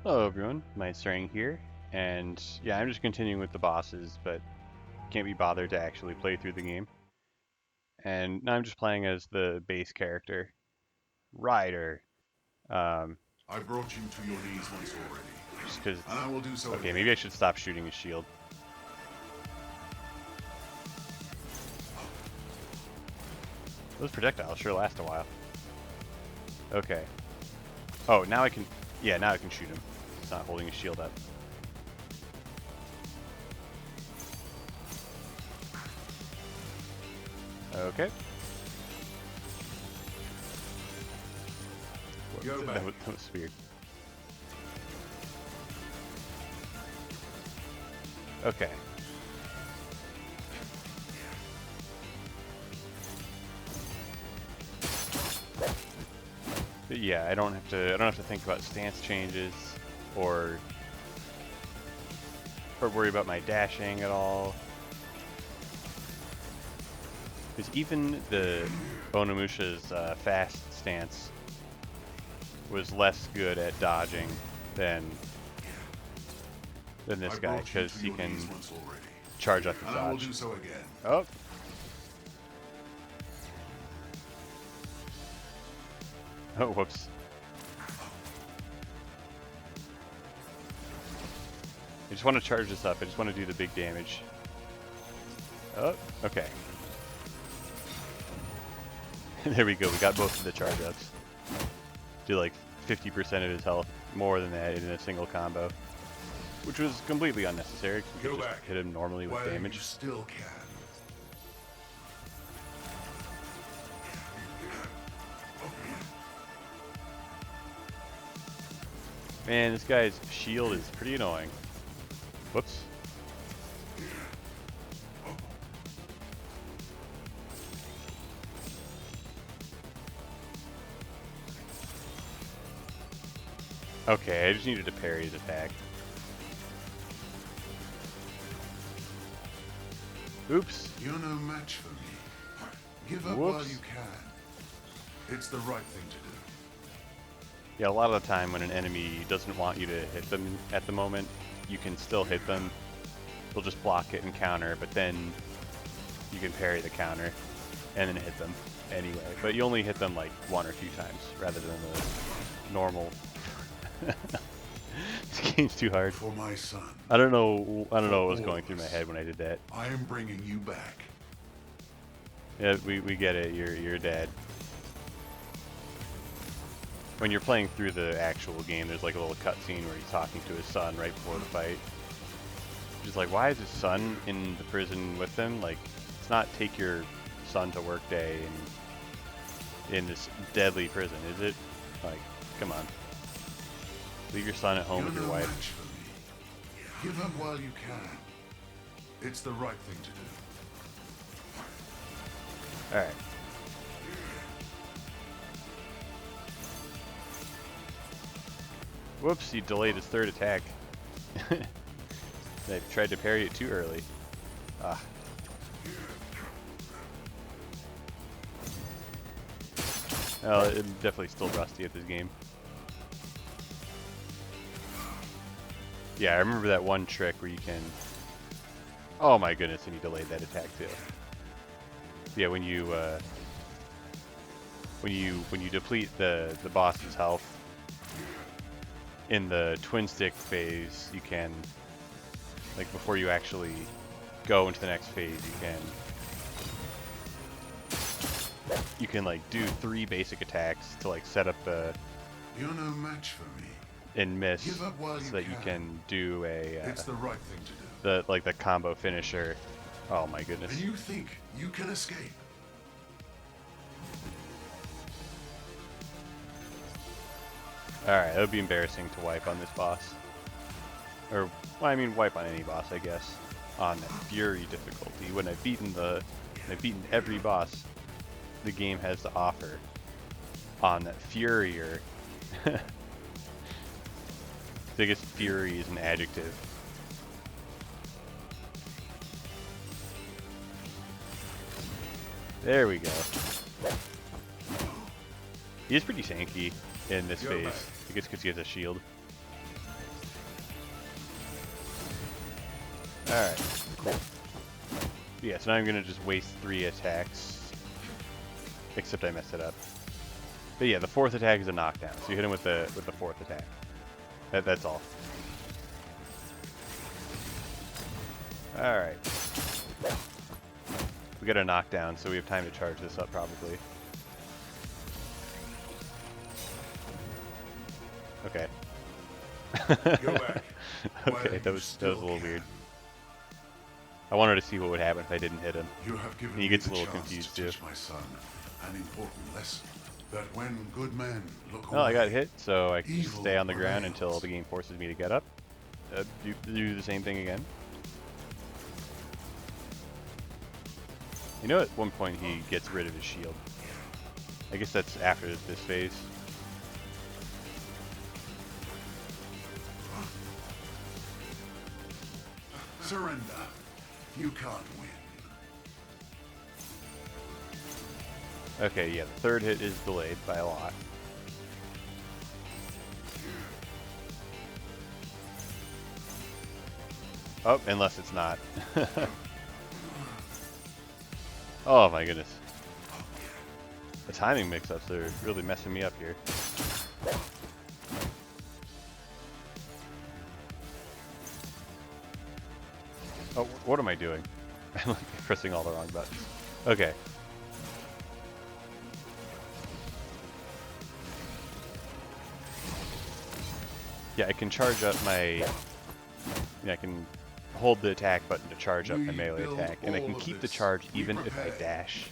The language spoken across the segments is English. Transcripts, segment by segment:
Hello everyone, MindStarring here, and yeah, I'm just continuing with the bosses, but can't be bothered to actually play through the game. And now I'm just playing as the base character, Ryder. Um, I brought you to your knees once already, just because and I will do so okay, again. maybe I should stop shooting his shield. Those projectiles sure last a while. Okay. Oh, now I can, yeah, now I can shoot him. It's not holding his shield up. Okay. Go That back. was weird. Okay. But yeah, I don't have to think about stance changes or worry about my dashing at all. Because even the Onnamusha's fast stance was less good at dodging than I this guy, brought you because to he your can knees once already, charge up his and I will dodge. do so again. Oh, oh, whoops. I just want to charge this up. I just want to do the big damage. Oh, okay. There we go. We got both of the charge ups. Do like 50% of his health, more than that in a single combo, which was completely unnecessary. We could Go just back hit him normally with while damage. you still can. Man, this guy's shield is pretty annoying. Whoops. Okay, I just needed to parry his attack. Oops. You're no match for me. Give up while you Whoops. can. It's the right thing to do. Yeah, a lot of the time when an enemy doesn't want you to hit them at the moment, you can still hit them. They'll just block it and counter, but then you can parry the counter and then hit them anyway. But you only hit them like one or two times rather than the normal. This game's too hard. For my son. I don't know For what was all going of through my us. head when I did that. I am bringing you back. Yeah, we get it. You're dad. When you're playing through the actual game, there's like a little cutscene where he's talking to his son right before the fight. Just like, why is his son in the prison with him? Like, it's not take your son to work day in this deadly prison, is it? Like, come on. Leave your son at home You're with your no wife. match for me. Give up while you can. It's the right thing to do. Alright. Whoops, he delayed his third attack. I tried to parry it too early. Ah. Oh, I'm definitely still rusty at this game. Yeah, I remember that one trick where you can... Oh my goodness, and he delayed that attack too. Yeah, when you deplete the boss's health in the twin stick phase, you can, like, before you actually go into the next phase, you can like do 3 basic attacks to like set up You're no match for me. and miss, Give up while so you that you can do a It's the right thing to do. the combo finisher. Oh my goodness. And you think you can escape? Alright, that would be embarrassing to wipe on this boss. Or, well, I mean, wipe on any boss, I guess. On Furi difficulty. When I've beaten every boss the game has to offer on Furier. I guess Fury is an adjective. There we go. He is pretty tanky in this phase. I guess because he has a shield. Alright, cool. Yeah, so now I'm gonna just waste 3 attacks. Except I messed it up. But yeah, the 4th attack is a knockdown, so you hit him with the 4th attack. That's all. Alright. We got a knockdown, so we have time to charge this up probably. Okay. Go back. Okay, that was a little weird. I wanted to see what would happen if I didn't hit him. You have given And he me gets a the little chance confused to too. teach my son an important lesson. That when good men look Well, I got away, hit, so I can evil stay on the ground prevails. until the game forces me to get up. Do the same thing again. You know, at one point he gets rid of his shield. I guess that's after this phase. surrender. You can't win. Okay, yeah, the 3rd hit is delayed by a lot. Oh, unless it's not. Oh my goodness. The timing mix-ups are really messing me up here. Oh, what am I doing? I'm pressing all the wrong buttons. Okay. Yeah, I can charge up my... I can hold the attack button to charge up my melee attack, and I can keep the charge even if I dash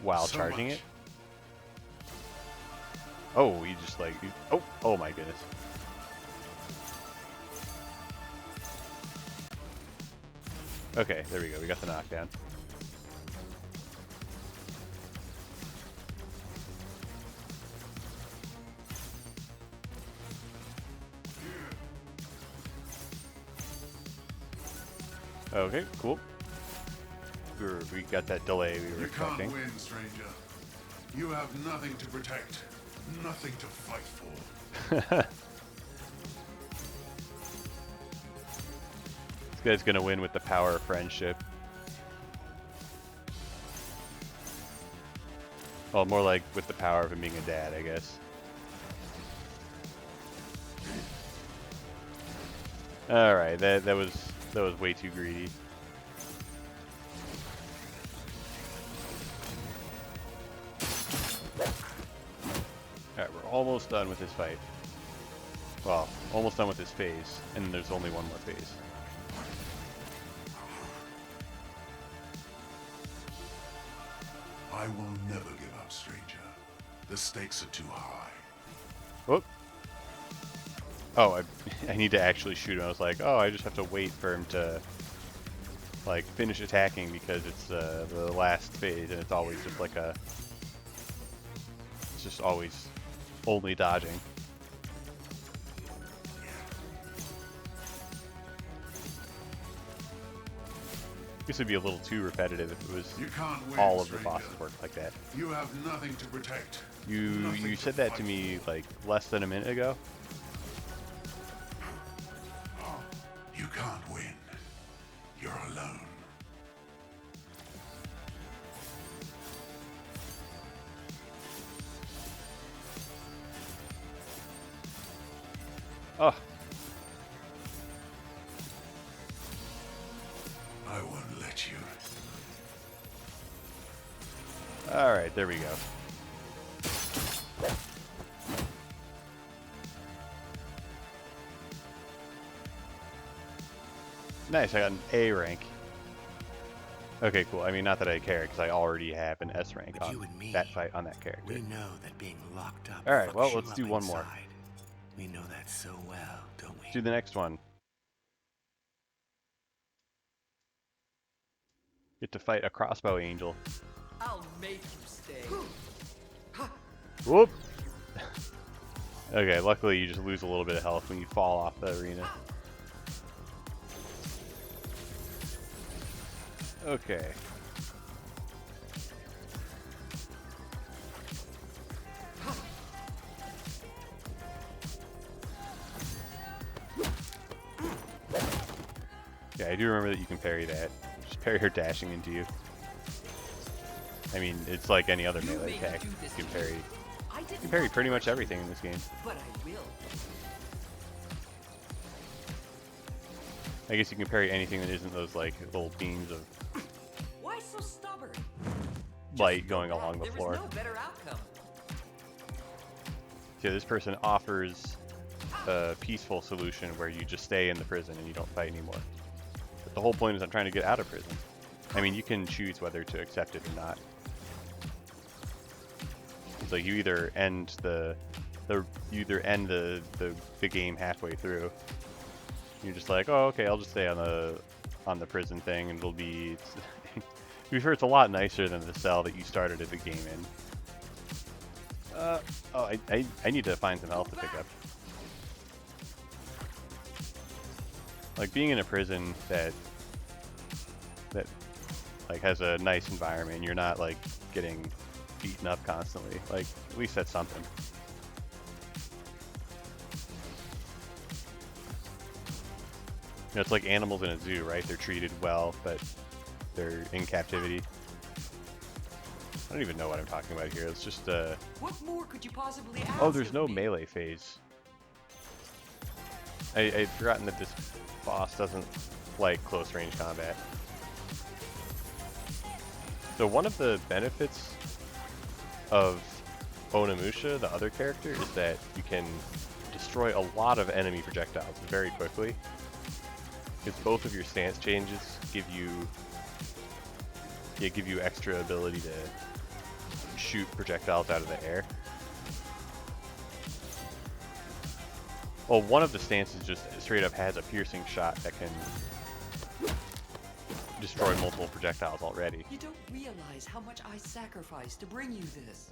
while charging it. Oh, he just like... Oh my goodness. Okay, there we go. We got the knockdown. Okay, cool. We got that delay we were expecting. You can't win, stranger. You have nothing to protect, nothing to fight for. This guy's gonna win with the power of friendship. Well, more like with the power of him being a dad, I guess. Alright, that was way too greedy. Alright, we're almost done with this fight. Well, almost done with this phase, and there's only one more phase. I will never give up, stranger. The stakes are too high. Whoop. Oh, I need to actually shoot him. I was like, oh, I just have to wait for him to like finish attacking because it's the last phase, and it's always just like it's just always only dodging. This would be a little too repetitive if it was all of the bosses worked like that. You have nothing to protect. You said that to me like less than a minute ago. You can't win. You're alone. Oh. I won't let you. Alright, there we go. Nice, I got an A rank. Okay, cool. I mean, not that I care, because I already have an S rank on that fight on that character. We know that being locked up. Alright, well, fucks you let's do up one more. inside. We know that so well, don't we? Let's do the next one. Get to fight a crossbow angel. I'll make you stay. Whoop! Okay, luckily you just lose a little bit of health when you fall off the arena. Okay. Yeah, I do remember that you can parry that. Just parry her dashing into you. I mean, it's like any other melee attack. You can parry. I didn't You can parry want pretty to much hurt everything you, in this game. but I will. I guess you can parry anything that isn't those like little beams of Why so stubborn? light Just going go back. along the There floor. was no better outcome. So this person offers a peaceful solution where you just stay in the prison and you don't fight anymore. But the whole point is I'm trying to get out of prison. I mean, you can choose whether to accept it or not. It's like you either end the game halfway through. You're just like, oh, okay, I'll just stay on the prison thing, and it'll be. To be fair, it's a lot nicer than the cell that you started at the game in. Oh, I need to find some health to pick up. Like being in a prison that like has a nice environment, you're not like getting beaten up constantly. Like at least that's something. You know, it's like animals in a zoo, right? They're treated well, but they're in captivity. I don't even know what I'm talking about here. It's just What more could you possibly ask? oh, there's of no me? melee phase. I'd forgotten that this boss doesn't like close range combat. So one of the benefits of Onnamusha, the other character, is that you can destroy a lot of enemy projectiles very quickly. Because both of your stance changes give you extra ability to shoot projectiles out of the air. Well, one of the stances just straight up has a piercing shot that can destroy multiple projectiles already. You don't realize how much I sacrificed to bring you this.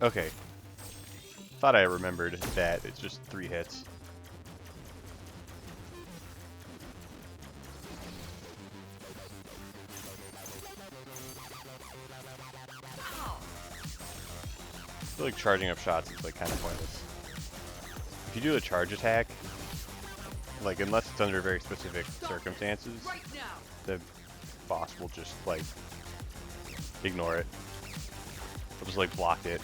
Okay. Thought I remembered that it's just 3 hits. I feel like charging up shots is like kind of pointless. If you do a charge attack, like unless it's under very specific circumstances, Right now. the boss will just like ignore it. He'll just like block it.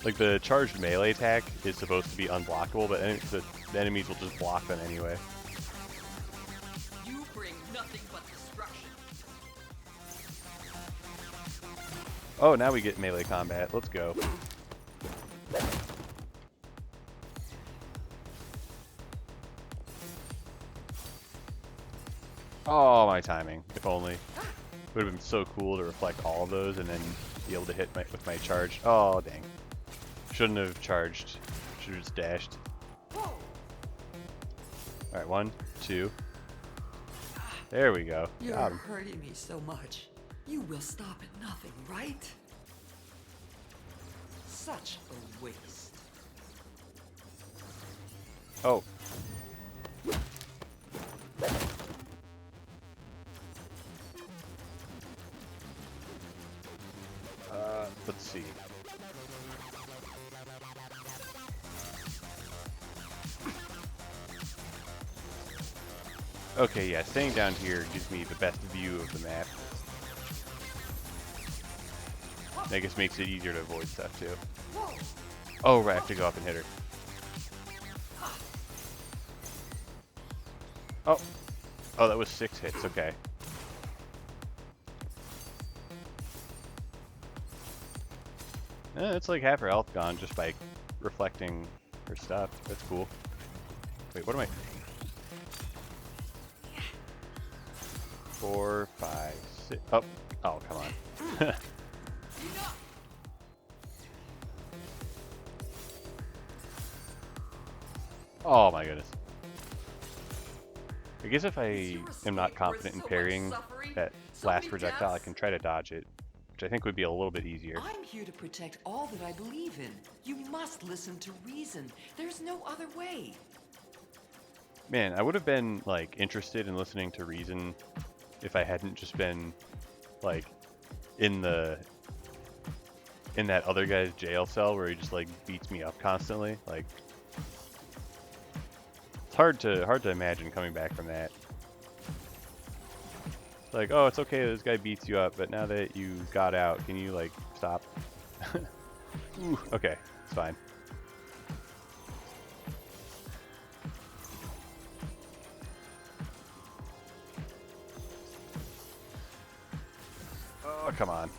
Like the charged melee attack is supposed to be unblockable, but the enemies will just block them anyway. You bring nothing but destruction. Oh, now we get melee combat. Let's go. Oh, my timing. If only. Would have been so cool to reflect all of those and then be able to hit with my charge. Oh, dang. Shouldn't have charged. Should have just dashed. Alright, 1, 2. There we go. You're Got him. hurting me so much. You will stop at nothing, right? Such a waste. Oh. Let's see. Okay, yeah, staying down here gives me the best view of the map. I guess makes it easier to avoid stuff too. Oh, right, I have to go up and hit her. Oh. Oh, that was 6 hits, okay. It's like half her health gone just by reflecting her stuff. That's cool. Wait, what am I? 4, 5, 6. Oh, oh, come on. Oh my goodness. I guess if I am not confident in parrying that last projectile, I can try to dodge it, which I think would be a little bit easier. I'm here to protect all that I believe in. You must listen to reason. There's no other way. Man, I would have been like interested in listening to reason if I hadn't just been like in the in that other guy's jail cell where he just like beats me up constantly. Like, it's hard to imagine coming back from that. It's like, oh, it's okay, this guy beats you up, but now that you got out, can you like stop? Ooh, okay, it's fine. Oh, come on.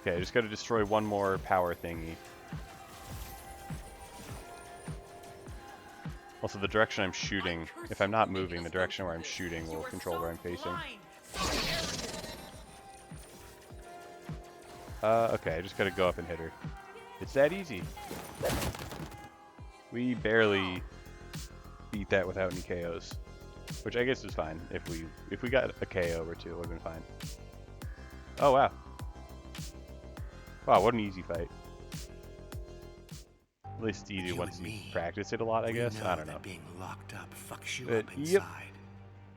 Okay, I just gotta destroy one more power thingy. Also, the direction I'm shooting, if I'm not moving, the direction where I'm shooting will control where I'm facing. Okay, I just gotta go up and hit her. It's that easy. We barely beat that without any KOs, which I guess is fine. If we got a KO or two, it would have been fine. Oh wow. Wow, what an easy fight. At least it's easy You once and you me, practice it a lot, I guess. I don't know. That being locked up fucks you But, up yep. inside.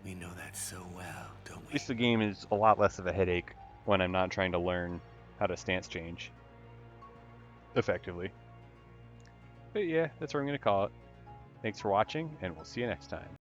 We know that so well, don't we? At least the game is a lot less of a headache when I'm not trying to learn how to stance change effectively. But yeah, that's where I'm going to call it. Thanks for watching, and we'll see you next time.